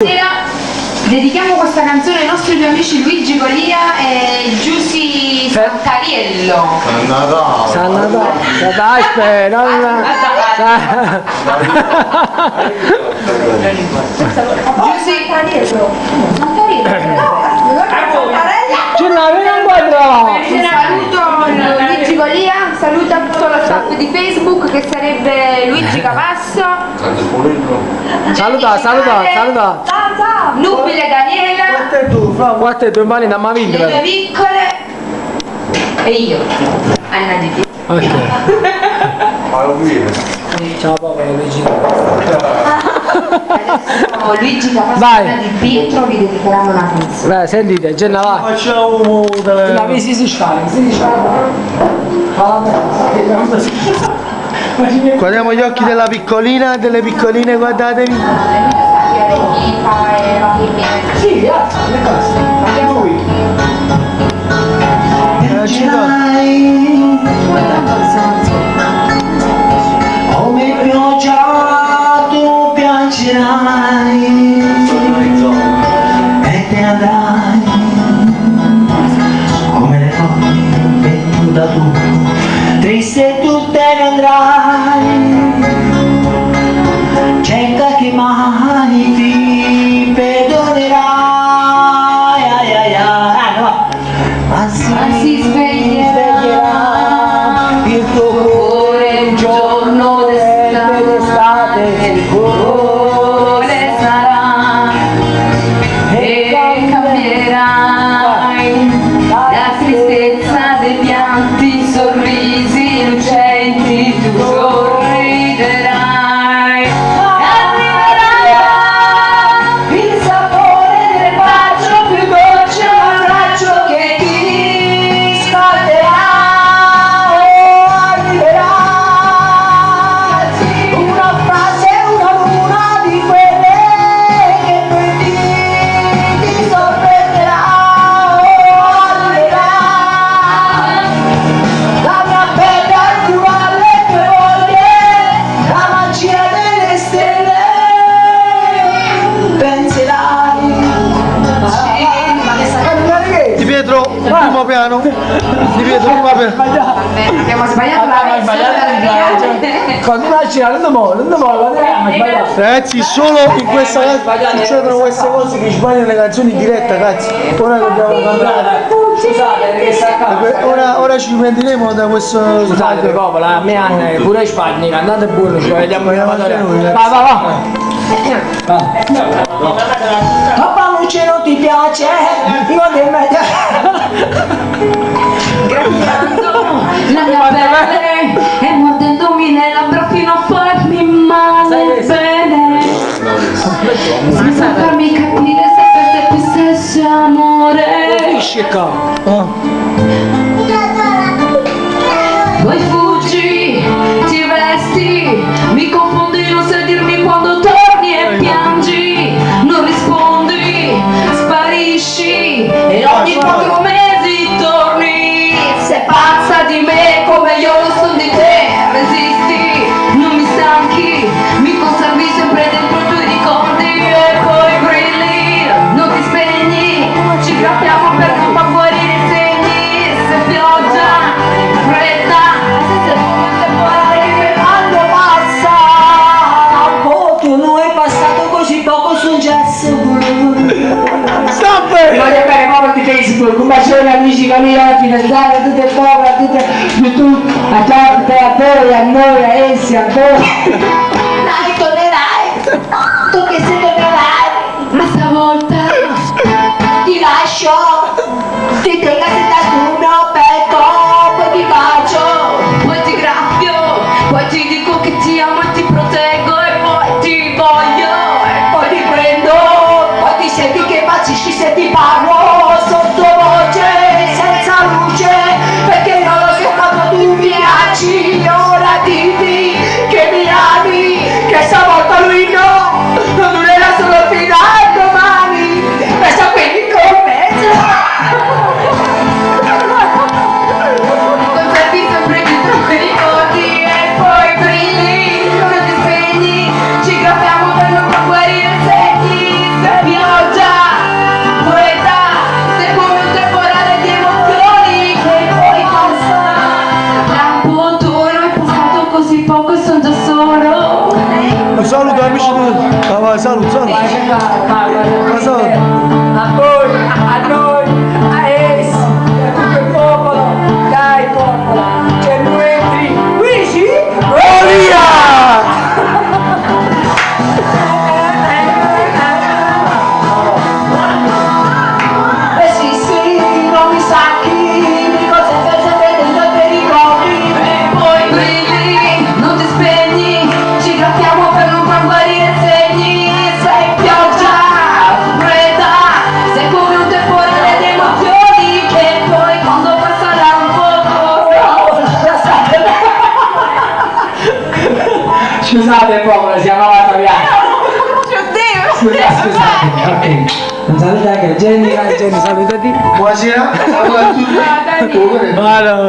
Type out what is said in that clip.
Stasera dedichiamo questa canzone ai nostri due amici Luigi Golia e Giusy Santariello. San Natale, dai, spera. Giusy Santariello. Ce l'avevo un quadro. Saluto Luigi Golia, saluta tutto lo staff di Facebook che sarebbe Luigi Cavasso. Saluta. Nubile Daniela. Quattro e due mani da Le Maviglio. due piccole e io, Anna Gigi. Ok. Ciao papà, Luigi. Adesso Luigi Cavasso Vai. e Di Pietro vi dedicheranno una canzone. Beh, sentite, Genna va. Facciamo La visi si scala. Guardiamo gli occhi della piccolina, delle piccoline, guardatevi. Sì, le cose. Andiamo qui. Come pioggia tu piangerai e te ne andrai come le foglie venduta tu, triste tu te ne andrai, cerca che mai ti perdonerai, ma si sveglierà il tuo cuore un giorno d'estate, il cuore sarà e cambierai la tristezza dei pianti, sorrisi lucenti, tu sorriderai e arriverà il sapore del bacio più dolce, un abbraccio che ti scalderà. Arriverà una frase, una luna di quelle che poi ti sorprenderà. Arriverà la mia pelle al cuore alle tue voglie, la magia delle stelle, penserai. Ma che sta Di Pietro, il primo piano. Di Pietro, primo piano. Abbiamo sbagliato la Continua a girare, non muore, sbagliato. Ragazzi, solo in questa succedono queste cose che sbagliano le canzoni in diretta, ragazzi. Ora dobbiamo cambiare. Ora ci ripentiremo da questo Scusate, popola, a me hanno pure Spagna, andate buono, ci vediamo in amatore. noi. Va. Papà Luce non ti piace, io devo mettere. la mia pelle e mordendomi nelle labbra fino a farmi male bene, senza farmi capire se per te questo è amore. Poi fuggi, ti vesti, mi confondi, non sai dirmi quando torni e piangi, non rispondi, sparisci e ogni 4 mesi torni. Sei pazza di me come io lo sono di te, resisti, non mi stanchi, mi conservi sempre dentro i tuoi ricordi e poi brilli, non ti spegni, ci grappiamo per non far guarire i segni, se pioggia, fredda, se vuole che Quando passa, tu non hai passato così poco sul gesso. Voglio fare proprio di Facebook, un bacione amici, Camilla, fidanzata, tutte povere, tutte YouTube, a te, a voi, a noi, a essi, a voi. Dai, tornerai, tu che se tornerai, ma stavolta ti lascio, ti tengo sentato un mio petto, poi ti bacio. poi ti graffio, poi ti dico che ti amo e ti proteggo e poi ti voglio e Poi ti prendo, poi ti senti che impazzisci se ti parlo sottovoce, senza luce, perché io lo so quando tu mi piaci, ora dimmi che mi ami, che stavolta lui no, Cosa? A noi, a essi, a tutto il popolo, dai popolo, che tu entri, Luigi, Eh sì, non mi sacchi di cose che te ricordi. E poi brilli, non ti spegni, ci grattiamo per non far guarire segni. Sei pioggia, fredda, sei come un temporale di emozioni che poi quando passerà un poco. Scusate popolo, siamo a Fabiano. Scusate, ok. Non salute anche Jenny, salutati. Buonasera, saluto a tutti. Dai. Vado.